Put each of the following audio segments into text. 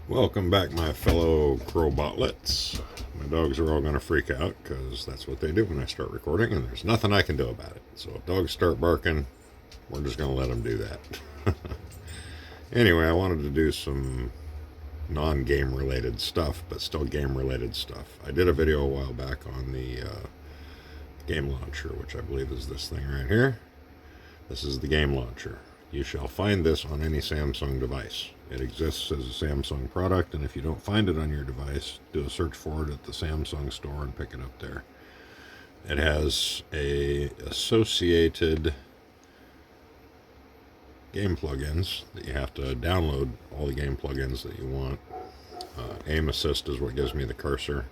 Welcome back, my fellow crowbotlets. My dogs are all going to freak out because that's what they do when I start recording, and there's nothing I can do about it. So if dogs start barking, we're just going to let them do that. Anyway, I wanted to do some non-game related stuff, but still game related stuff. I did a video a while back on the game launcher, which I believe is this thing right here. This is the game launcher. You shall find this on any Samsung device. It exists as a Samsung product, and if you don't find it on your device, do a search for it at the Samsung store and pick it up there. It has a associated game plugins that you have to download, all the game plugins that you want. Aim assist is what gives me the cursor.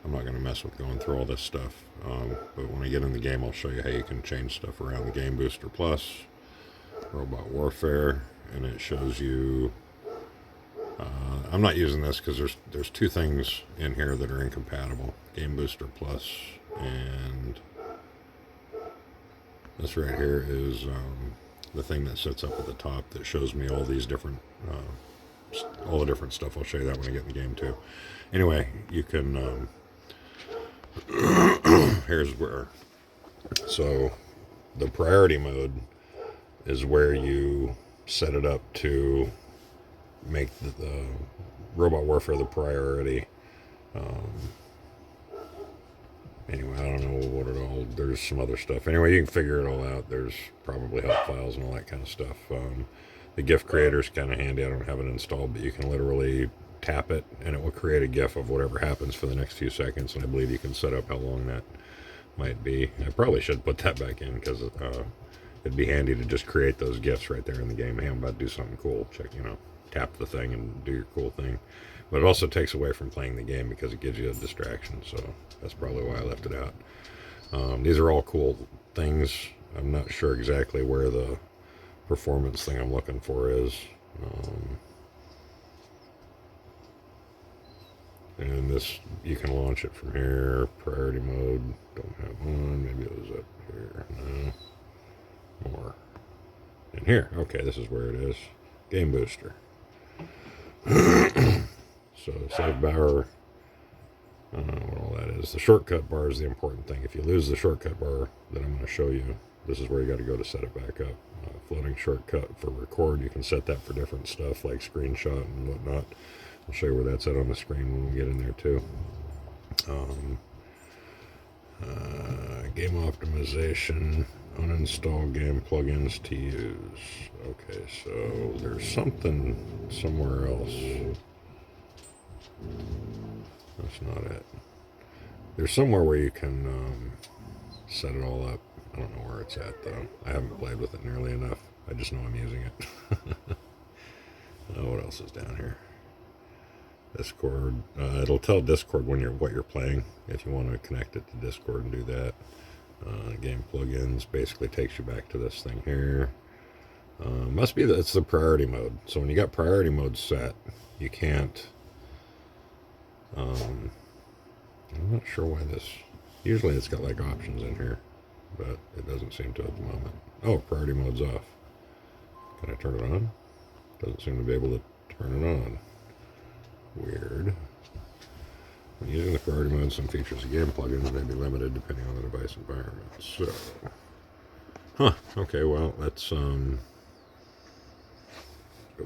I'm not going to mess with going through all this stuff, but when I get in the game, I'll show you how you can change stuff around. The Game Booster Plus, Robot Warfare, and it shows you. I'm not using this because there's two things in here that are incompatible. Game Booster Plus and this right here is the thing that sits up at the top that shows me all these different, all the different stuff. I'll show you that when I get in the game too. Anyway, you can. Here's where. So, the priority mode is where you set it up to make the Robot Warfare the priority. Anyway, I don't know what it all. There's some other stuff. Anyway, you can figure it all out. There's probably help files and all that kind of stuff. The GIF creator is kind of handy. I don't have it installed, but you can literally tap it and it will create a GIF of whatever happens for the next few seconds. And I believe you can set up how long that might be. I probably should put that back in because it'd be handy to just create those GIFs right there in the game. Hey, I'm about to do something cool. Check, tap the thing and do your cool thing. But it also takes away from playing the game because it gives you a distraction. So that's probably why I left it out. These are all cool things. I'm not sure exactly where the performance thing I'm looking for is. And this, you can launch it from here. Priority mode, don't have one. Maybe it was up here. No. More. And here. Okay, this is where it is. Game Booster. So save bar. I don't know what all that is. The shortcut bar is the important thing. If you lose the shortcut bar that I'm going to show you, this is where you got to go to set it back up. Floating shortcut for record. You can set that for different stuff like screenshot and whatnot. I'll show you where that's at on the screen when we get in there too. Game optimization, uninstall game plugins to use. Okay, so there's something somewhere else. That's not it. There's somewhere where you can set it all up. I don't know where it's at though. I haven't played with it nearly enough. I just know I'm using it. What else is down here? Discord. It'll tell Discord what you're playing if you want to connect it to Discord and do that. Game plugins basically takes you back to this thing here. Must be that it's the priority mode. So when you got priority mode set, you can't. I'm not sure why this. Usually it's got like options in here, but it doesn't seem to at the moment. Oh, priority mode's off. Can I turn it on? Doesn't seem to be able to turn it on. Weird. When using the priority mode, some features of game plugins may be limited depending on the device environment. So, okay, well, let's go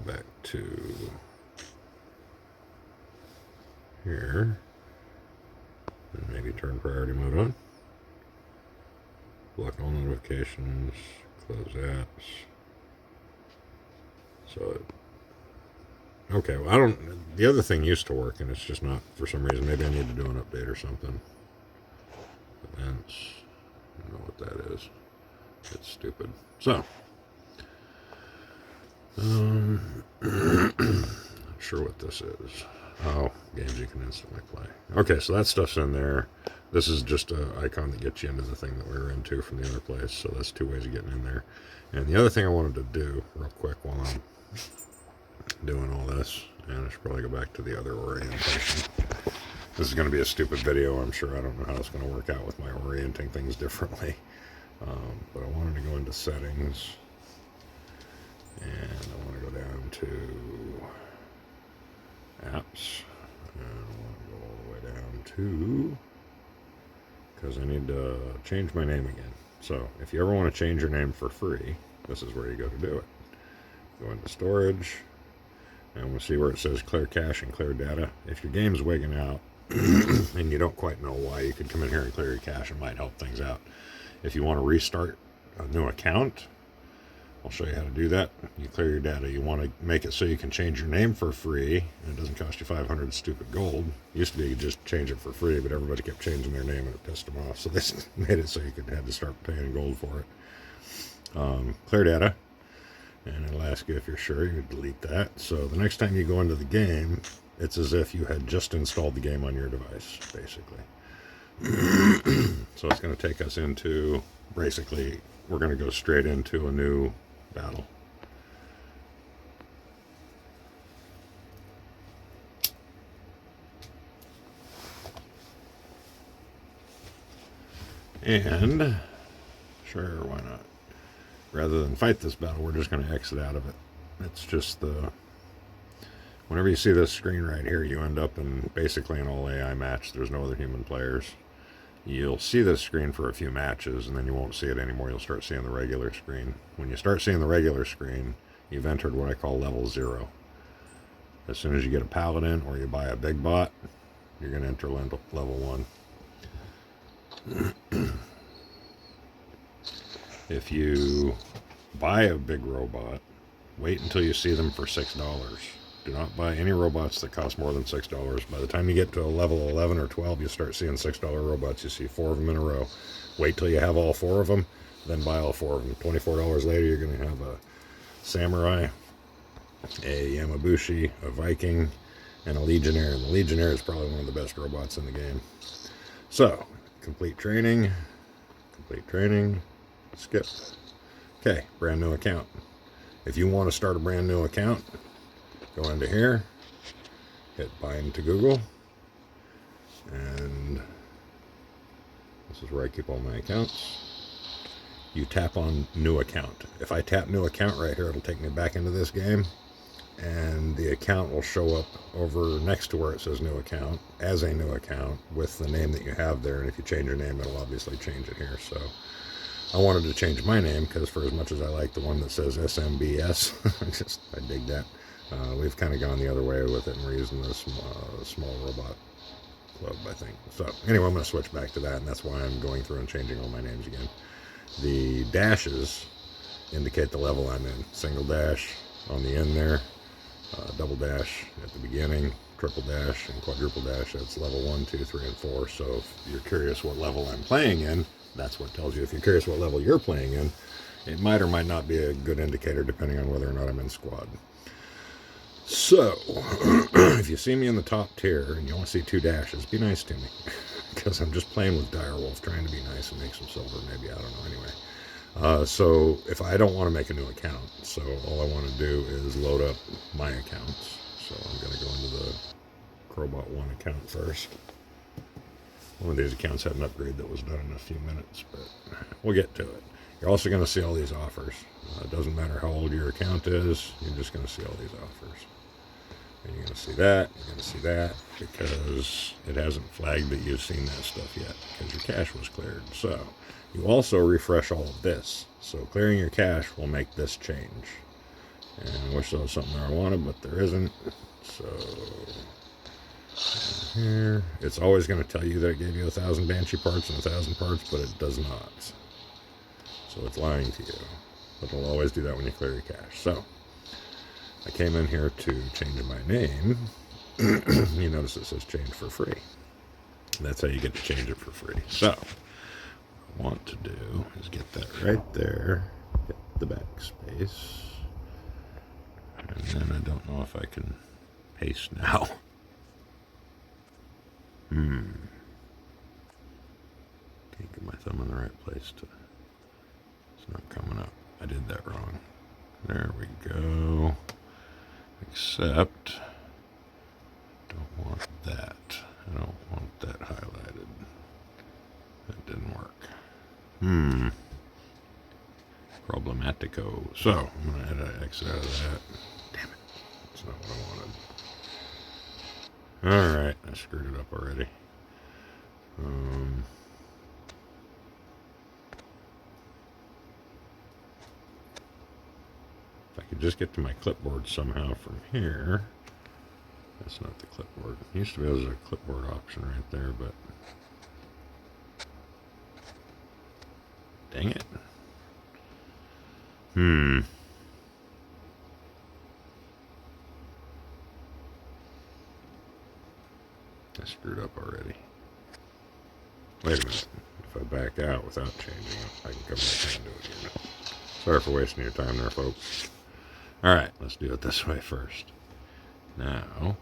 back to here and maybe turn priority mode on. Block all notifications, close apps. So okay, well, the other thing used to work, and it's just not, for some reason. Maybe I need to do an update or something. Events, I don't know what that is. It's stupid. So, not sure what this is. Oh, games you can instantly play. Okay, so that stuff's in there. This is just an icon that gets you into the thing that we were into from the other place. So that's two ways of getting in there. And the other thing I wanted to do real quick while I'm doing all this, and I should probably go back to the other orientation. This is going to be a stupid video, I'm sure. I don't know how it's going to work out with my orienting things differently, but I wanted to go into settings, and I want to go down to games. And I want to go all the way down to, because I need to change my name again. So if you ever want to change your name for free, this is where you go to do it. Go into storage, and we'll see where it says clear cache and clear data. If your game's wigging out and you don't quite know why, you could come in here and clear your cache. It might help things out. If you want to restart a new account, I'll show you how to do that. You clear your data. You want to make it so you can change your name for free, and it doesn't cost you 500 stupid gold. It used to be you could just change it for free, but everybody kept changing their name and it pissed them off. So they made it so you had to start paying gold for it. Clear data, and it'll ask you if you're sure. You delete that. So the next time you go into the game, it's as if you had just installed the game on your device, basically. So it's going to take us into, basically, we're going to go straight into a new battle. And, sure, why not? Rather than fight this battle, we're just going to exit out of it. It's just whenever you see this screen right here, you end up in basically an all AI match. There's no other human players. You'll see this screen for a few matches, and then you won't see it anymore. You'll start seeing the regular screen. When you start seeing the regular screen, you've entered what I call level 0. As soon as you get a paladin or you buy a big bot, you're going to enter level 1. If you buy a big robot, wait until you see them for $6. Do not buy any robots that cost more than $6. By the time you get to a level 11 or 12, you start seeing $6 robots. You see 4 of them in a row. Wait till you have all 4 of them, then buy all 4 of them. $24 later, you're going to have a samurai, a Yamabushi, a Viking, and a Legionnaire. And the Legionnaire is probably one of the best robots in the game. So, complete training, skip. Okay, brand new account. If you want to start a brand new account, go into here, hit bind to Google, and this is where I keep all my accounts. You tap on new account. If I tap new account right here, it'll take me back into this game, and the account will show up over next to where it says new account as a new account with the name that you have there, and if you change your name, it'll obviously change it here. So I wanted to change my name because for as much as I like the one that says SMBS, I dig that. We've kind of gone the other way with it, and we're using this small robot club, I think. So anyway, I'm going to switch back to that, and that's why I'm going through and changing all my names again. The dashes indicate the level I'm in. Single dash on the end there, double dash at the beginning, triple dash, and quadruple dash. That's level 1, 2, 3, and 4. So if you're curious what level I'm playing in, that's what tells you. If you're curious what level you're playing in, it might or might not be a good indicator depending on whether or not I'm in squad. So, if you see me in the top tier and you want to see 2 dashes, be nice to me. Because I'm just playing with Direwolf, trying to be nice and make some silver, maybe, I don't know, anyway. So, if I don't want to make a new account, so all I want to do is load up my accounts. So, I'm going to go into the Crowbot 1 account first. One of these accounts had an upgrade that was done in a few minutes, but we'll get to it. You're also going to see all these offers. It doesn't matter how old your account is, you're just going to see all these offers. And you're going to see that, you're going to see that, because it hasn't flagged that you've seen that stuff yet, because your cache was cleared. So, you also refresh all of this. So, clearing your cache will make this change. And I wish there was something there I wanted, but there isn't. So, here, it's always going to tell you that it gave you 1,000 Banshee parts and 1,000 parts, but it does not. So, it's lying to you. But it'll always do that when you clear your cache. So, I came in here to change my name. You notice it says change for free. That's how you get to change it for free. So, what I want to do is get that right there. Get the backspace. And then I don't know if I can paste now. Can't get my thumb in the right place to... It's not coming up. I did that wrong. There we go. Except, don't want that. I don't want that highlighted. That didn't work. Problematico. So, I'm going to exit out of that. Damn it. That's not what I wanted. Alright, I screwed it up already. If I could just get to my clipboard somehow from here. That's not the clipboard. It used to be there's a clipboard option right there, but dang it. I screwed up already. Wait a minute. If I back out without changing it, I can come back and do it again. Sorry for wasting your time there, folks. Alright, let's do it this way first. Now,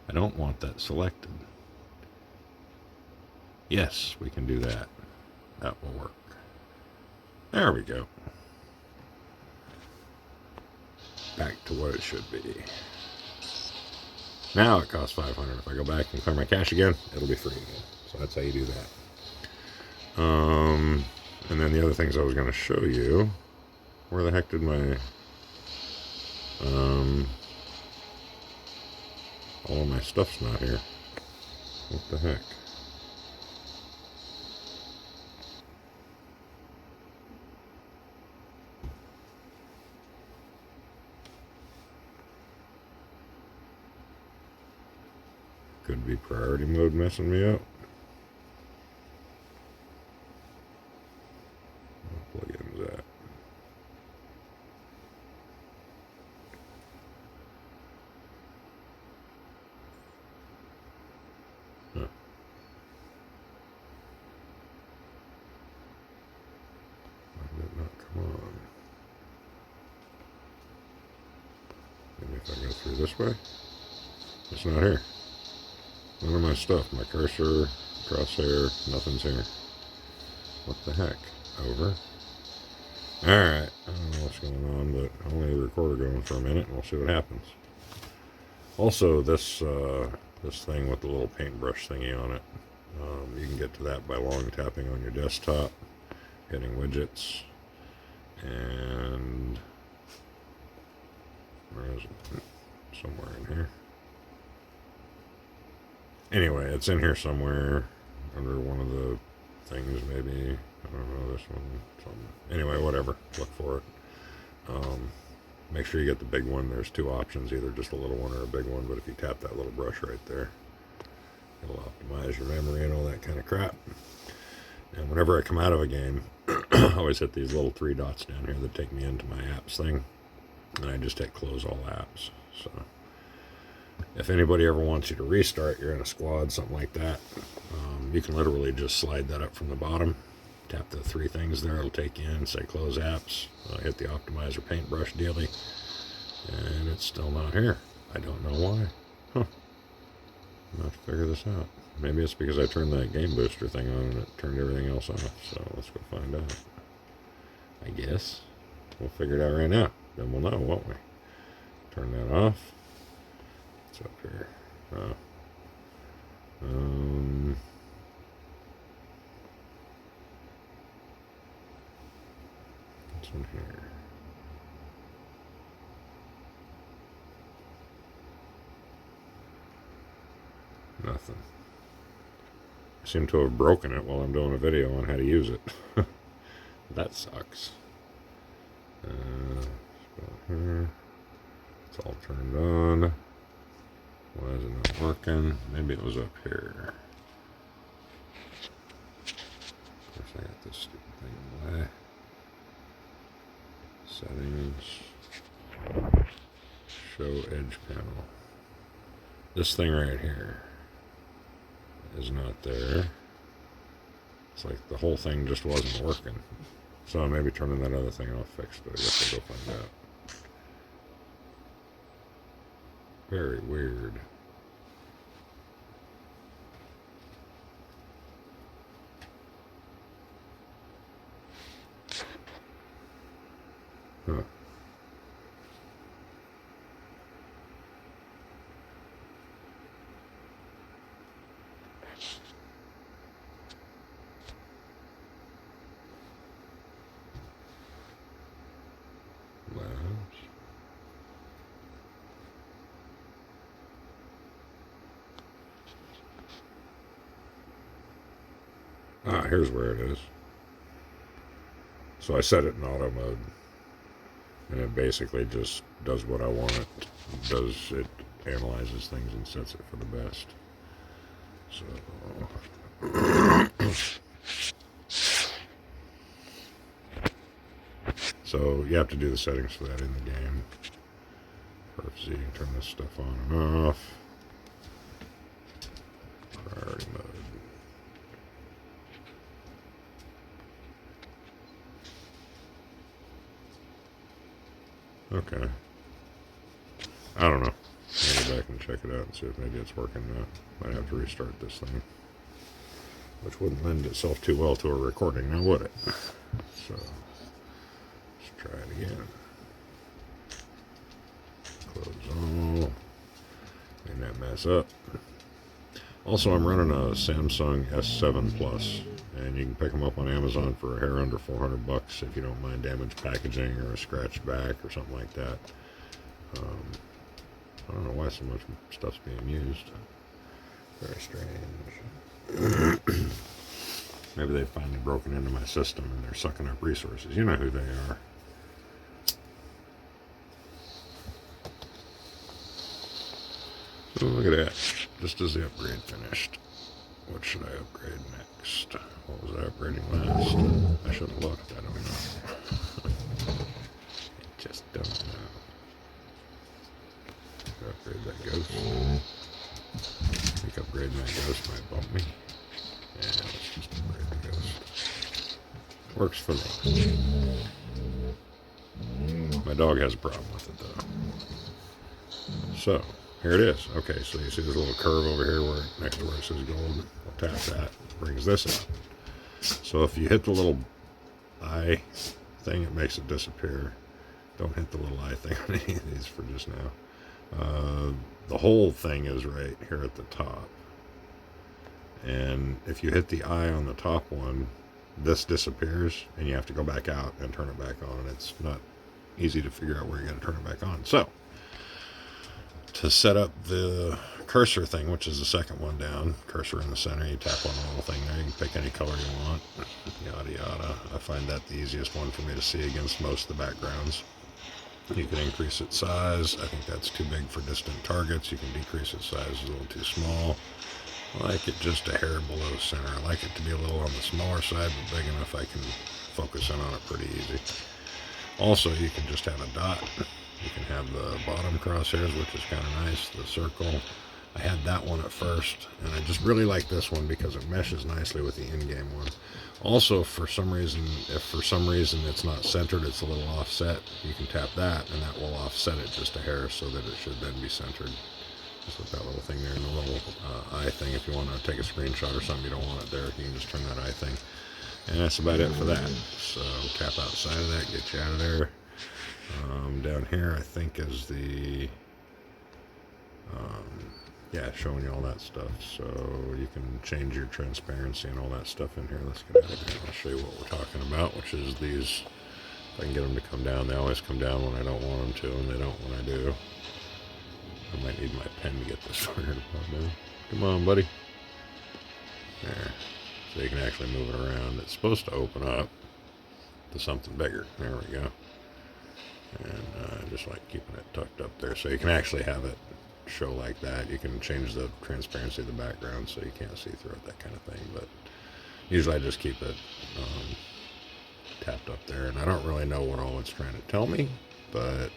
I don't want that selected. Yes, we can do that. That will work. There we go. Back to what it should be. Now it costs $500. If I go back and clear my cache again, it'll be free again. So that's how you do that. And then the other things I was going to show you. Where the heck did my all of my stuff's not here. What the heck? Could be priority mode messing me up. What plugin is that? Huh. Why did it not come on? Maybe if I go through this way? It's not here. None of my stuff, my cursor, crosshair, nothing's here. What the heck? Over. Alright, I don't know what's going on, but I'll leave the recorder going for a minute and we'll see what happens. Also, this thing with the little paintbrush thingy on it, you can get to that by long tapping on your desktop, hitting widgets, and where is it? Somewhere in here. Anyway, it's in here somewhere under one of the things, maybe. I don't know, this one. Something. Anyway, whatever. Look for it. Make sure you get the big one. There's two options, either just a little one or a big one. But if you tap that little brush right there, it'll optimize your memory and all that kind of crap. And whenever I come out of a game, I always hit these little three dots down here that take me into my apps thing. And I just hit close all apps. So if anybody ever wants you to restart, you're in a squad, something like that, you can literally just slide that up from the bottom, tap the three things there, it'll take you in, say close apps, hit the optimizer paintbrush dealy, and it's still not here. I don't know why. Huh. I'm going to have to figure this out. Maybe it's because I turned that game booster thing on and it turned everything else off, so let's go find out. I guess. We'll figure it out right now. Then we'll know, won't we? Turn that off. What's up here? What's in here? Nothing. I seem to have broken it while I'm doing a video on how to use it. That sucks. Here. It's all turned on. Why is it not working? Maybe it was up here. Of course, I got this stupid thing in the way. Settings. Show edge panel. This thing right here is not there. It's like the whole thing just wasn't working. So maybe turning that other thing off fixed it. I guess I'll go find out. Very weird. Huh. Labs. Here's where it is. So I set it in auto mode, and it basically just does what I want it. It analyzes things and sets it for the best. So you have to do the settings for that in the game. So you can turn this stuff on and off. Priority mode. Okay. I don't know. I'll go back and check it out and see if maybe it's working now. Might have to restart this thing. Which wouldn't lend itself too well to a recording now, would it? So, let's try it again. Close all. Clean that mess up. Also, I'm running a Samsung S7 Plus, and you can pick them up on Amazon for a hair under $400 if you don't mind damaged packaging or a scratched back or something like that. I don't know why so much stuff's being used. Very strange. Maybe they've finally broken into my system and they're sucking up resources. You know who they are. So look at that. Just as the upgrade finished. What should I upgrade next? What was I upgrading last? I should have looked. I don't know. I just don't know. Upgrade that ghost. I think upgrading that ghost might bump me. Yeah, let's just upgrade the ghost. Works for me. My dog has a problem with it though. So, here it is. Okay, so you see this little curve over here where next to where it says gold. We'll tap that. Brings this out. So if you hit the little eye thing, it makes it disappear. Don't hit the little eye thing on any of these for just now. The whole thing is right here at the top, and if you hit the eye on the top one, this disappears and you have to go back out and turn it back on, and it's not easy to figure out where you got to turn it back on. So to set up the cursor thing, which is the second one down, cursor in the center, you tap on the little thing there, you can pick any color you want, yada yada. I find that the easiest one for me to see against most of the backgrounds. You can increase its size. I think that's too big for distant targets. You can decrease its size, it's a little too small. I like it just a hair below center. I like it to be a little on the smaller side, but big enough I can focus in on it pretty easy. Also, you can just have a dot. You can have the bottom crosshairs, which is kind of nice, the circle. I had that one at first, and I just really like this one because it meshes nicely with the in-game one. Also, if for some reason it's not centered, it's a little offset, you can tap that, and that will offset it just a hair so that it should then be centered. Just with that little thing there and the little eye thing. If you want to take a screenshot or something, you don't want it there, you can just turn that eye thing. And that's about it for that. So tap outside of that, get you out of there. Down here, I think, is the... yeah, showing you all that stuff. So you can change your transparency and all that stuff in here. Let's get out of here. I'll show you what we're talking about, which is these. If I can get them to come down, they always come down when I don't want them to, and they don't when I do. I might need my pen to get this far to pop down. Come on, buddy. There. So you can actually move it around. It's supposed to open up to something bigger. There we go. And I just like keeping it tucked up there. So you can actually have it show like that. You can change the transparency of the background so you can't see through it, that kind of thing. But usually I just keep it tapped up there. And I don't really know what all it's trying to tell me, but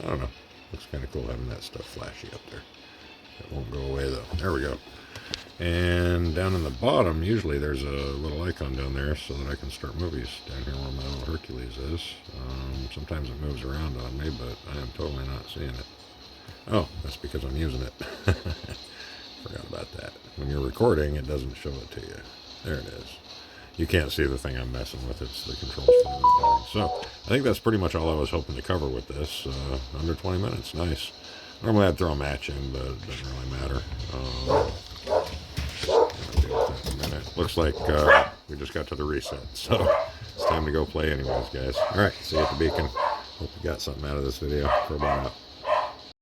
I don't know. Looks kind of cool having that stuff flashy up there. It won't go away though. There we go. And down in the bottom, usually there's a little icon down there so that I can start movies. Down here where my little Hercules is. Sometimes it moves around on me, but I am totally not seeing it. Oh, that's because I'm using it. Forgot about that. When you're recording, it doesn't show it to you. There it is. You can't see the thing I'm messing with. It's the controls for the thing. So, I think that's pretty much all I was hoping to cover with this. Under 20 minutes. Nice. Normally I'd throw a match in, but it doesn't really matter. Looks like we just got to the reset. So, it's time to go play anyways, guys. Alright, see you at the beacon. Hope you got something out of this video. Crowbar out.